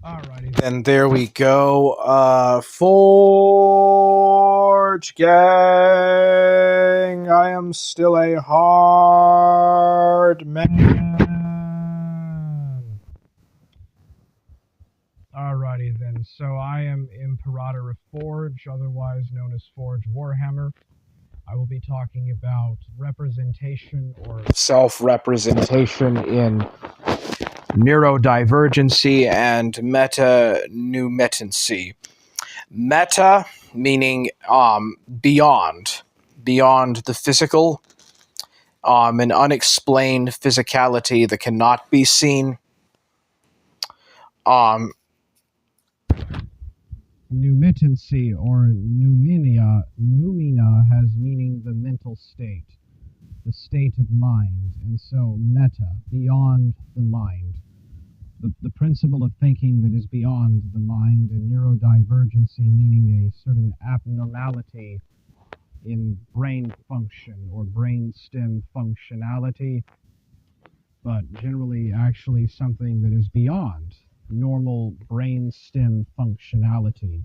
Alrighty then, there we go. Forge gang, I am still a hard man. Alrighty then, so I am Imperator of Forge, otherwise known as Forge Warhammer. I will be talking about representation or self-representation in neurodivergency and meta-pneumaticy. Meta meaning beyond the physical, an unexplained physicality that cannot be seen. Pneumaticy or noumena has meaning the mental state, the state of mind, and so meta, beyond the mind. The principle of thinking that is beyond the mind, and neurodivergency meaning a certain abnormality in brain function or brain stem functionality, but generally actually something that is beyond normal brain stem functionality,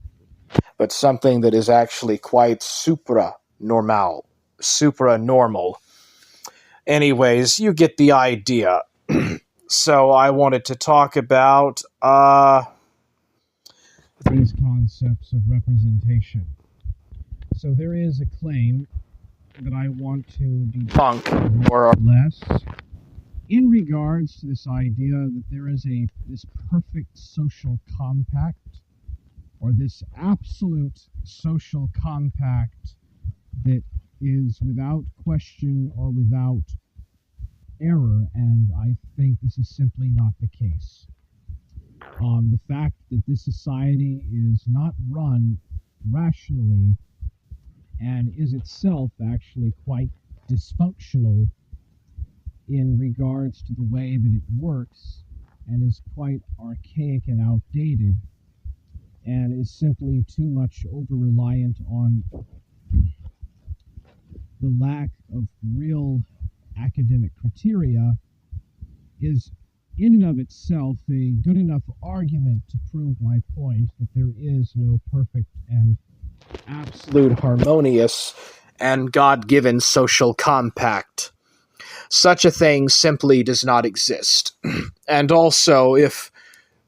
but something that is actually quite supranormal. Anyways, you get the idea. So I wanted to talk about these concepts of representation. So there is a claim that I want to debunk, more or less, in regards to this idea that there is this perfect social compact, or this absolute social compact that is without question or without error, and I think this is simply not the case. The fact that this society is not run rationally and is itself actually quite dysfunctional in regards to the way that it works, and is quite archaic and outdated, and is simply too much over-reliant on the lack of real academic criteria, is in and of itself a good enough argument to prove my point that there is no perfect and absolute harmonious and God-given social compact. Such a thing simply does not exist. And also, if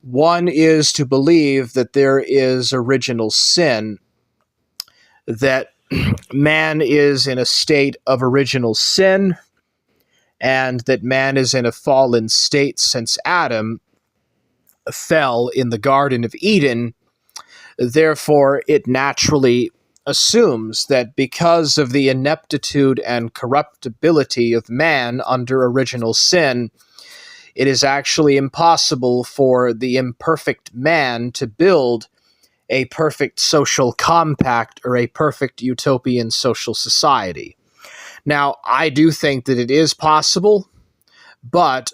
one is to believe that there is original sin, that man is in a state of original sin, and that man is in a fallen state since Adam fell in the Garden of Eden, therefore it naturally assumes that because of the ineptitude and corruptibility of man under original sin, it is actually impossible for the imperfect man to build a perfect social compact or a perfect utopian social society. Now, I do think that it is possible, but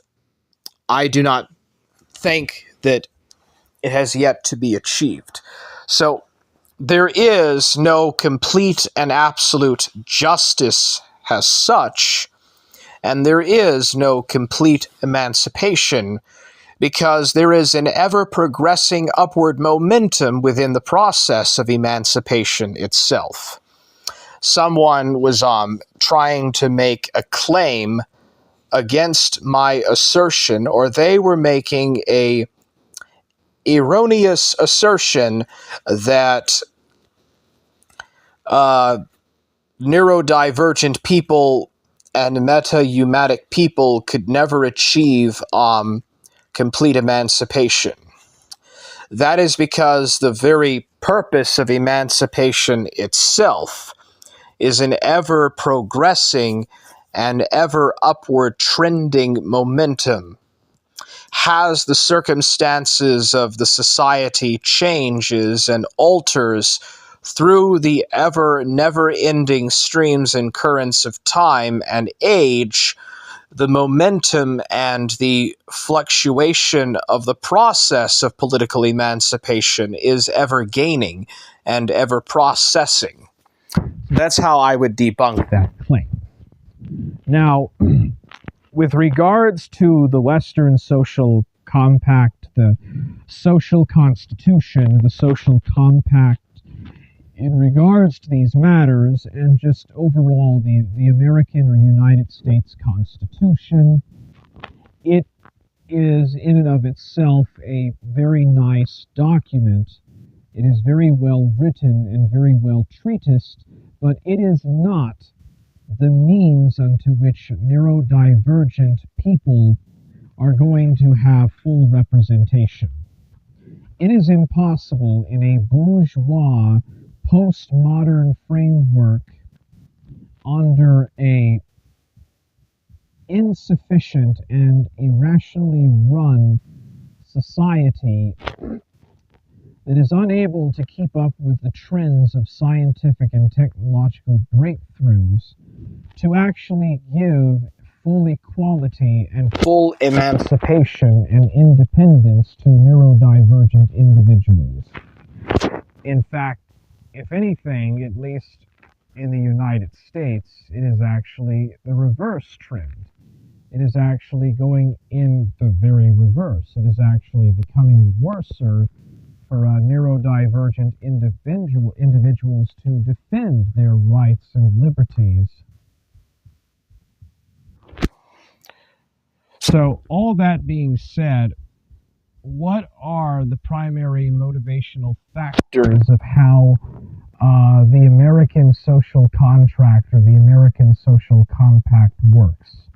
I do not think that it has yet to be achieved. So, there is no complete and absolute justice as such, and there is no complete emancipation, because there is an ever-progressing upward momentum within the process of emancipation itself. Someone was trying to make a claim against my assertion, or they were making a erroneous assertion that neurodivergent people and meta-eumatic people could never achieve complete emancipation. That is because the very purpose of emancipation itself is an ever-progressing and ever-upward trending momentum. Has the circumstances of the society changes and alters through the ever never-ending streams and currents of time and age, the momentum and the fluctuation of the process of political emancipation is ever gaining and ever processing. That's how I would debunk that claim. Now, with regards to the Western social compact the social constitution, the social compact in regards to these matters, and just overall the American or United States Constitution. It is in and of itself a very nice document. It is very well written and very well treatised, but it is not the means unto which neurodivergent people are going to have full representation. It is impossible in a bourgeois, postmodern framework under a insufficient and irrationally run society that is unable to keep up with the trends of scientific and technological breakthroughs to actually give full equality and full emancipation and independence to neurodivergent individuals. In fact, if anything, at least in the United States, it is actually the reverse trend. It is actually going in the very reverse. It is actually becoming worser for neurodivergent individuals to defend their rights and liberties. So, all that being said, what are the primary motivational factors of how the American social contract or the American social compact works?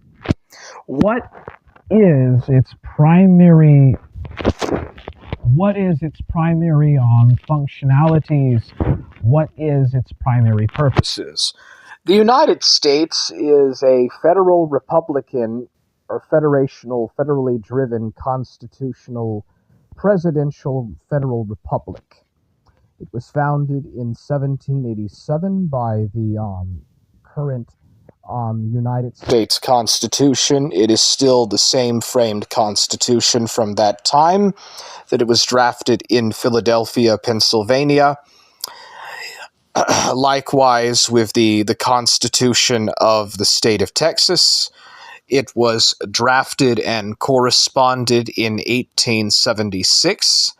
What is its primary functionalities? What is its primary purposes? The United States is a federal republican or federally driven constitutional presidential federal republic. It was founded in 1787 by the current United States Constitution. It is still the same framed Constitution from that time, that it was drafted in Philadelphia, Pennsylvania. Likewise with the Constitution of the state of Texas. It was drafted and corresponded in 1876.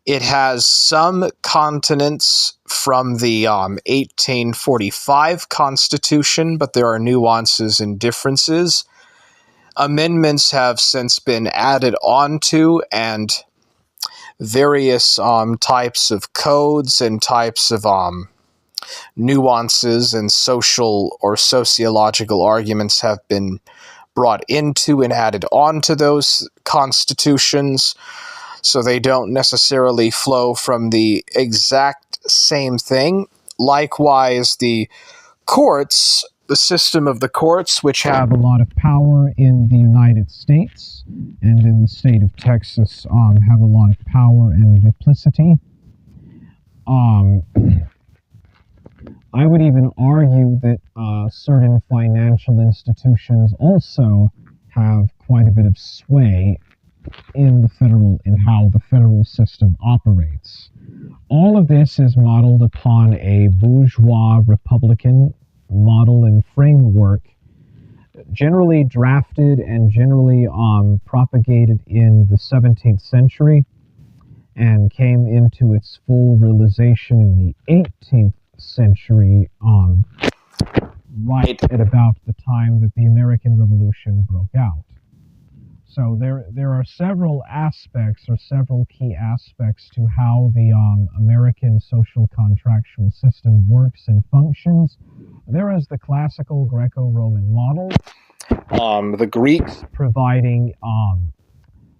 It has some continents from the 1845 Constitution, but there are nuances and differences. Amendments have since been added onto, and various types of codes and types of nuances and social or sociological arguments have been brought into and added onto those constitutions, so they don't necessarily flow from the exact same thing. Likewise, the courts, the system of the courts, which have a lot of power in the United States and in the state of Texas, have a lot of power and duplicity. I would even argue that certain financial institutions also have quite a bit of sway in how the federal system operates. All of this is modeled upon a bourgeois Republican model and framework, generally drafted and generally propagated in the 17th century and came into its full realization in the 18th century, right at about the time that the American Revolution broke out. So there are several aspects or several key aspects to how the American social contractual system works and functions. There is the classical Greco-Roman model, the Greeks providing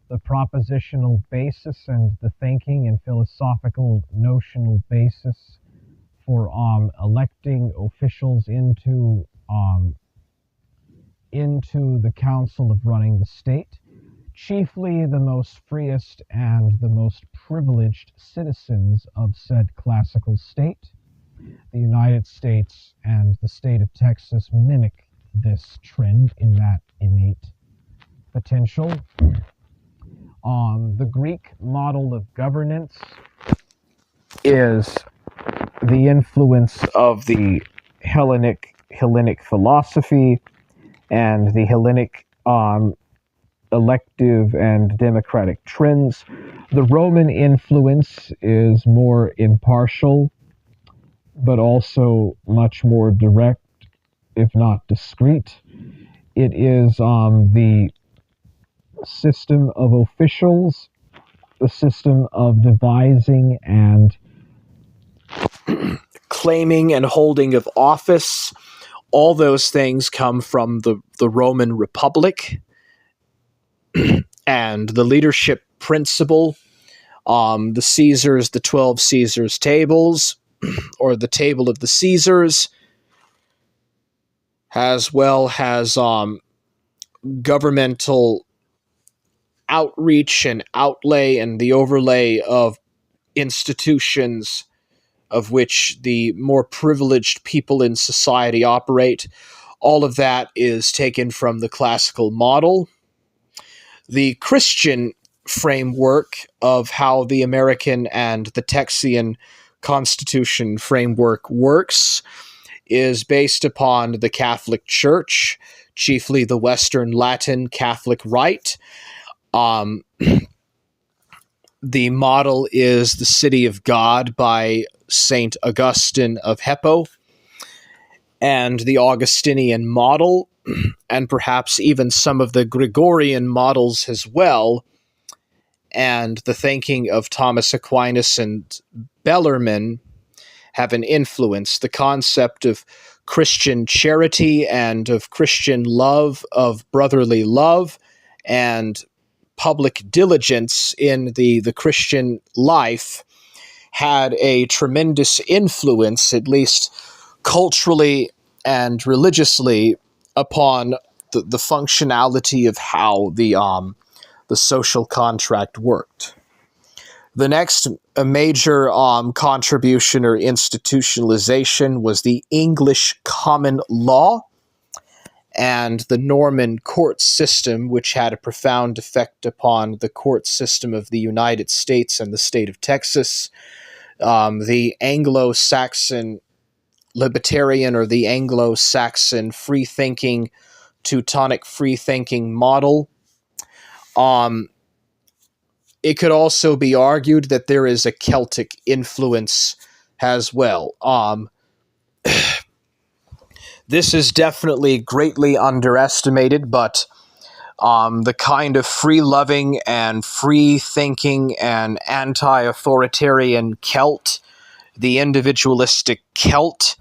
the propositional basis and the thinking and philosophical notional basis for electing officials into the council of running the state. Chiefly the most freest and the most privileged citizens of said classical state. The United States and the state of Texas mimic this trend in that innate potential. The Greek model of governance is the influence of the Hellenic philosophy and the Hellenic elective and democratic trends. The Roman influence is more impartial, but also much more direct, if not discreet. It is the system of officials, the system of devising and claiming and holding of office. All those things come from the Roman Republic and the leadership principle. The Caesars, the 12 Caesars tables, or the table of the Caesars, as well as governmental outreach and outlay and the overlay of institutions of which the more privileged people in society operate. All of that is taken from the classical model. The Christian framework of how the American and the Texian Constitution framework works is based upon the Catholic Church, chiefly the Western Latin Catholic Rite. The model is the City of God by St. Augustine of Hippo, and the Augustinian model, and perhaps even some of the Gregorian models as well, and the thinking of Thomas Aquinas and Bellarmine have an influence. The concept of Christian charity and of Christian love, of brotherly love, and public diligence in the Christian life had a tremendous influence, at least culturally and religiously, upon the functionality of how the social contract worked. The next major contribution or institutionalization was the English common law and the Norman court system, which had a profound effect upon the court system of the United States and the state of Texas. The Anglo-Saxon libertarian or the Anglo-Saxon free-thinking, Teutonic free-thinking model. It could also be argued that there is a Celtic influence as well. This is definitely greatly underestimated, but the kind of free-loving and free-thinking and anti-authoritarian Celt, the individualistic Celt,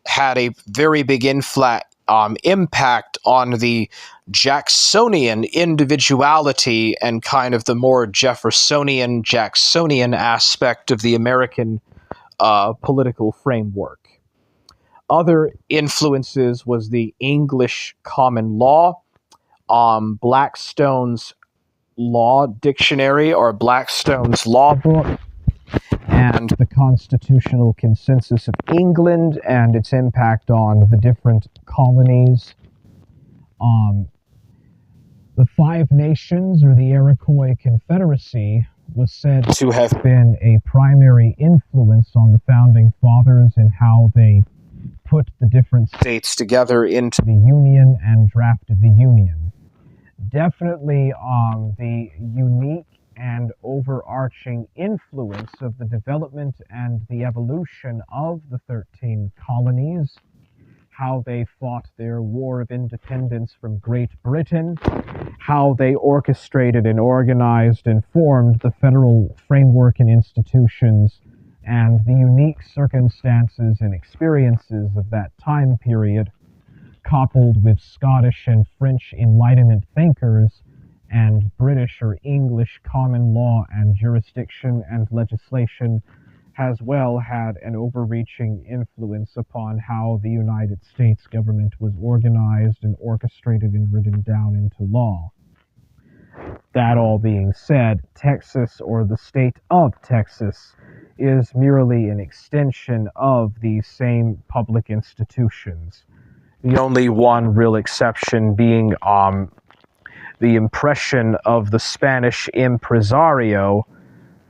had a very big impact on the Jacksonian individuality and kind of the more Jeffersonian, Jacksonian aspect of the American political framework. Other influences was the English common law, Blackstone's Law Dictionary or Blackstone's Law Book, and the Constitutional Consensus of England and its impact on the different colonies. The Five Nations, or the Iroquois Confederacy, was said to have been a primary influence on the Founding Fathers in how they put the different states together into the Union and drafted the Union. Definitely the unique and overarching influence of the development and the evolution of the 13 colonies, how they fought their war of independence from Great Britain, how they orchestrated and organized and formed the federal framework and institutions, and the unique circumstances and experiences of that time period, coupled with Scottish and French Enlightenment thinkers and British or English common law and jurisdiction and legislation, has well had an overreaching influence upon how the United States government was organized and orchestrated and written down into law. That all being said, Texas, or the state of Texas, is merely an extension of these same public institutions. The only one real exception being the impression of the Spanish impresario,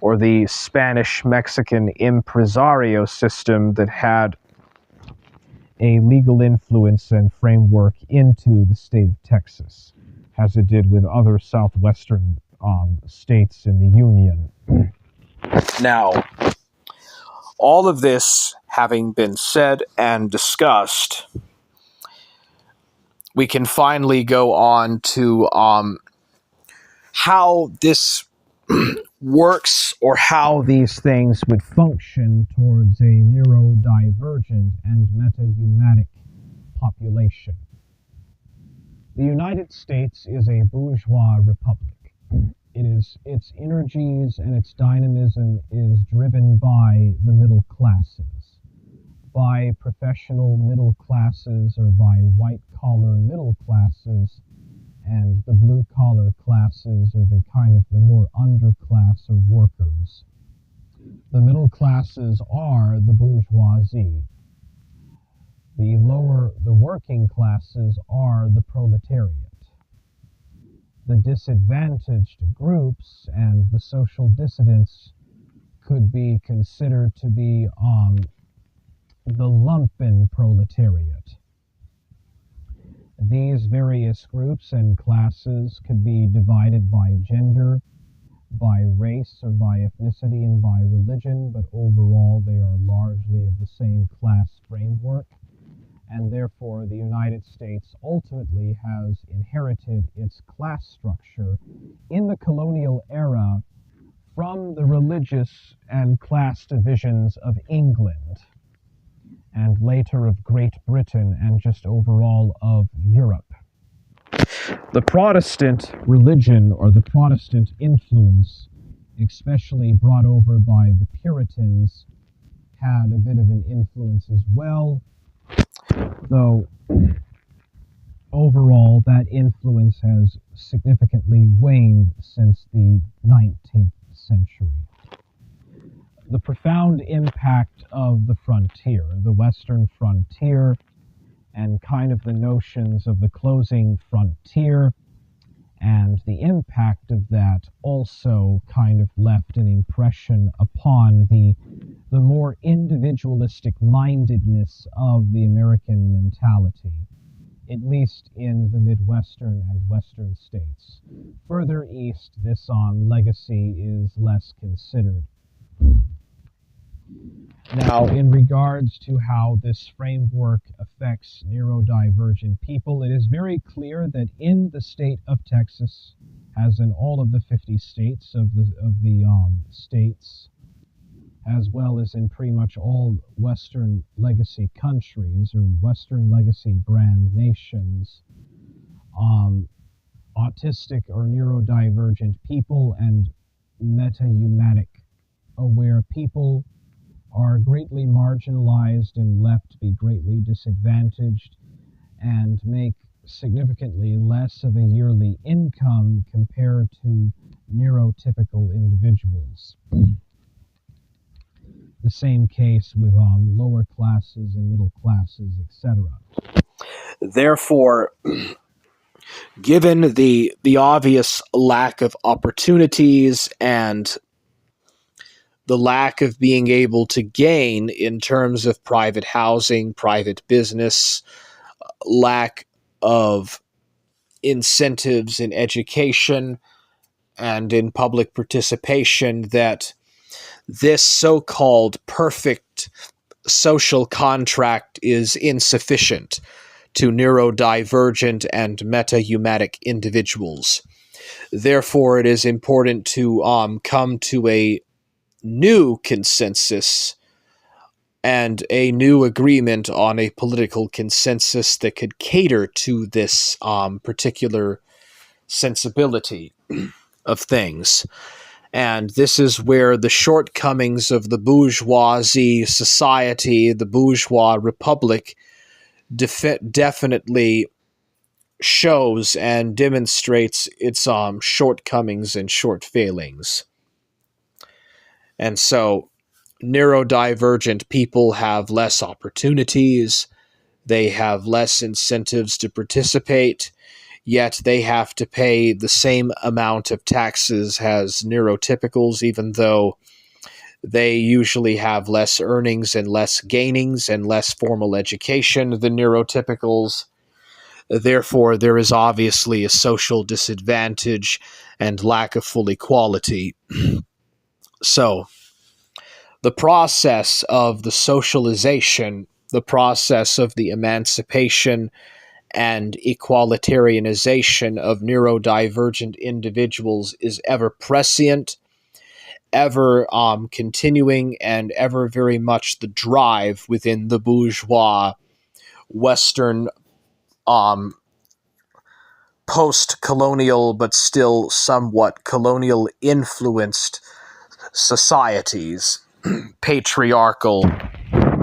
or the Spanish-Mexican impresario system that had a legal influence and framework into the state of Texas. as it did with other southwestern states in the Union. Now, all of this having been said and discussed, we can finally go on to how this works, or how These things would function towards a neurodivergent and metahumatic population. The United States is a bourgeois republic. Its energies and its dynamism is driven by the middle classes, by professional middle classes, or by white-collar middle classes, and the blue-collar classes are the kind of the more underclass or workers. The middle classes are the bourgeoisie. The working classes are the proletariat. The disadvantaged groups and the social dissidents could be considered to be the lumpen proletariat. These various groups and classes could be divided by gender, by race, or by ethnicity, and by religion, but overall they are largely of the same class framework, and therefore the United States ultimately has inherited its class structure in the colonial era from the religious and class divisions of England, and later of Great Britain, and just overall of Europe. The Protestant religion, or the Protestant influence, especially brought over by the Puritans, had a bit of an influence as well, though overall that influence has significantly waned since the 19th century. The profound impact of the frontier, the Western frontier, and kind of the notions of the closing frontier, and the impact of that also kind of left an impression upon the more individualistic mindedness of the American mentality, at least in the Midwestern and Western states. Further east, this legacy is less considered. Now, in regards to how this framework affects neurodivergent people, it is very clear that in the state of Texas, as in all of the 50 states of the states, as well as in pretty much all Western legacy countries or Western legacy brand nations, autistic or neurodivergent people and metahumatic aware people are greatly marginalized and left to be greatly disadvantaged and make significantly less of a yearly income compared to neurotypical individuals. The same case with lower classes and middle classes, etc. Therefore, given the obvious lack of opportunities and the lack of being able to gain in terms of private housing, private business, lack of incentives in education and in public participation, that this so-called perfect social contract is insufficient to neurodivergent and metahumatic individuals. Therefore, it is important to come to a new consensus and a new agreement on a political consensus that could cater to this particular sensibility of things. And this is where the shortcomings of the bourgeoisie society, the bourgeois republic, definitely shows and demonstrates its shortcomings and short failings. And so neurodivergent people have less opportunities, they have less incentives to participate, yet they have to pay the same amount of taxes as neurotypicals, even though they usually have less earnings and less gainings and less formal education than neurotypicals. Therefore, there is obviously a social disadvantage and lack of full equality. So, the process of the socialization, the process of the emancipation and equalitarianization of neurodivergent individuals is ever prescient, ever continuing, and ever very much the drive within the bourgeois Western post-colonial but still somewhat colonial influenced societies, patriarchal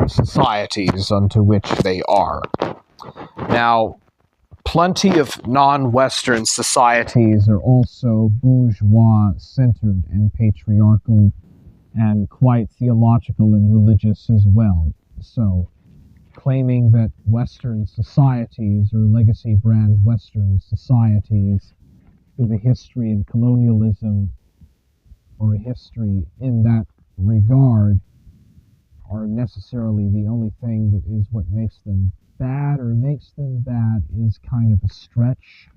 societies unto which they are. Now, plenty of non-Western societies are also bourgeois-centered and patriarchal and quite theological and religious as well. So, claiming that Western societies or legacy brand Western societies with a history in colonialism or a history in that regard are necessarily the only thing that is what makes them bad or makes them bad is kind of a stretch.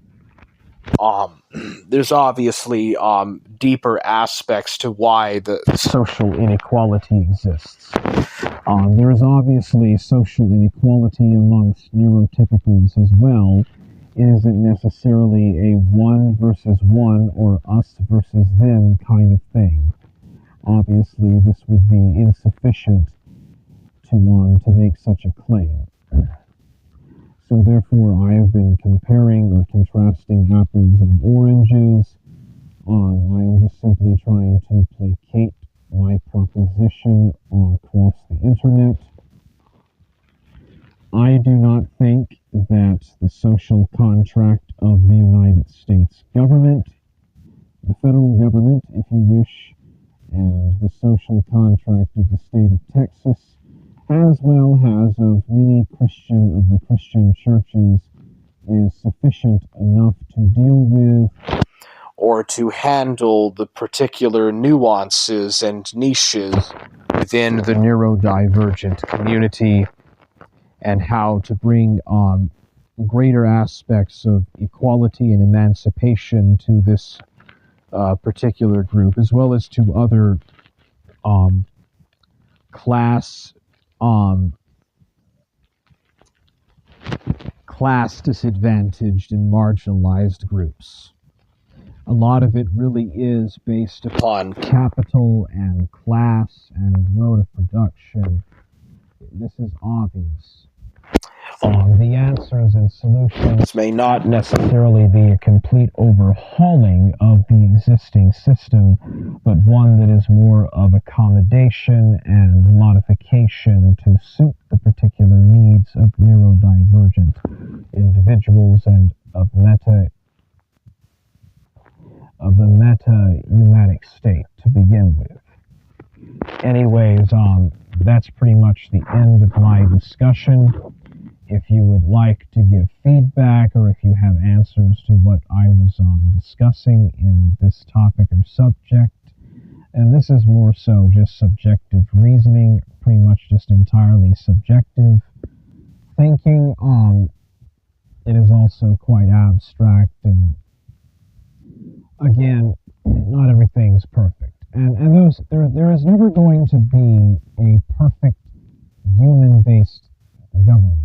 There's obviously deeper aspects to why the social inequality exists. There is obviously social inequality amongst neurotypicals as well. It isn't necessarily a one versus one or us versus them kind of thing. Obviously, this would be insufficient to make such a claim. So therefore, I have been comparing or contrasting apples and oranges. I am just simply trying to placate my proposition across the internet. I do not think that the social contract of the United States government, the federal government, if you wish, and the social contract of the state of Texas, as well as of many of the Christian churches, is sufficient enough to deal with or to handle the particular nuances and niches within the neurodivergent community and how to bring greater aspects of equality and emancipation to this particular group, as well as to other class disadvantaged and marginalized groups. A lot of it really is based upon capital and class and mode of production. This is obvious. The answers and solutions may not necessarily be a complete overhauling of the existing system, but one that is more of accommodation and modification to suit the particular needs of neurodivergent individuals and of the meta-humatic state to begin with. Anyways, that's pretty much the end of my discussion. If you would like to give feedback or if you have answers to what I was discussing in this topic or subject, and this is more so just subjective reasoning, pretty much just entirely subjective thinking. It is also quite abstract, and again, not everything's perfect. And there is never going to be a perfect human-based government.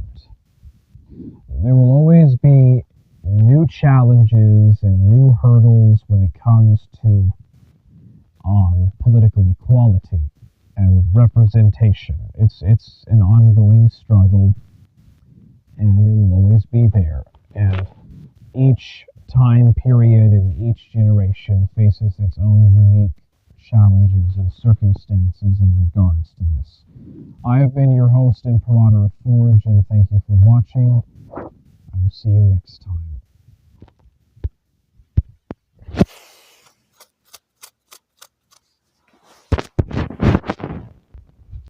There will always be new challenges and new hurdles when it comes to political equality and representation. It's an ongoing struggle, and it will always be there. And each time period and each generation faces its own unique challenges and circumstances in regards to this. I have been your host, Imperator of Forge, and thank you for watching. I will see you next time.